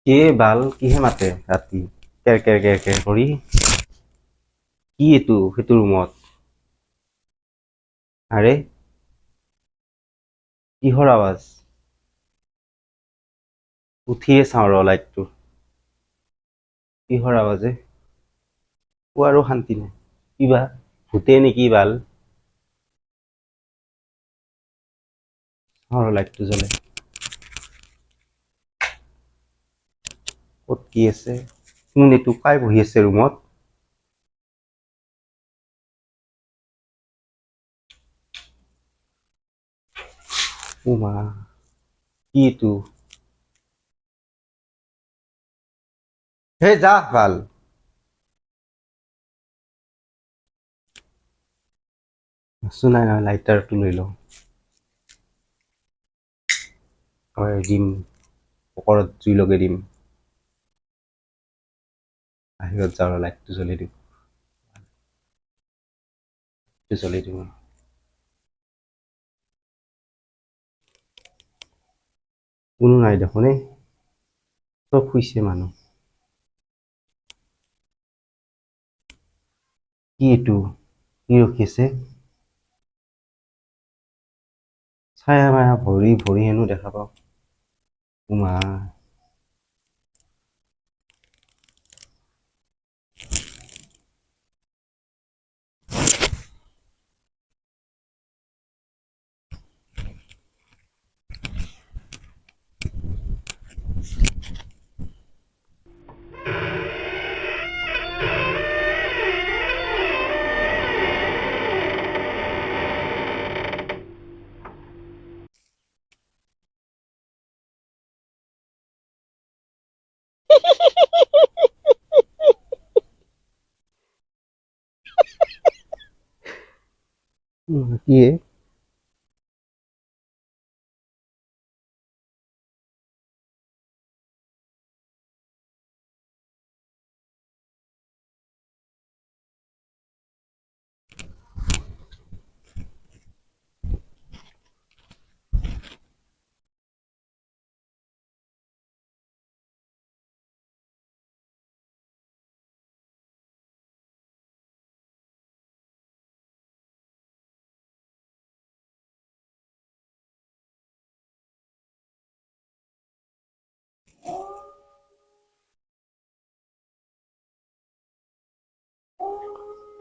কে বাল কিহে মাতে ৰাতি কেৰ কেৰ কেৰ কেৰ কৰি কি এইটো সেইটো ৰুমত আৰে কিহৰ আৱাজ উঠিয়ে চাওঁ ৰ লাইটটো কিহৰ আৱাজে আৰু শান্তি নাই কিবা ভূতে নেকি বাল লাইটটো জ্বলে ক'ত কি আছে কোন এইটো কাই বহি আছে ৰুমত মা কি এইটো হে যা বাল আছো নাই নহয় লাইটাৰটো লৈ লওঁ হয় দিম ওপৰত জুই লগাই দিম বাহিৰত যাওঁ লাইটটো জ্বলাই দিম জ্বলাই দিম কোনো নাই দেখোন চব শুইছে মানুহ কি এইটো কি ৰখি আছে ছায়া মায়া ভৰি ভৰি হেনো দেখা পাওঁ মা কি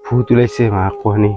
ভূত ওলাইছে মাক কোহানি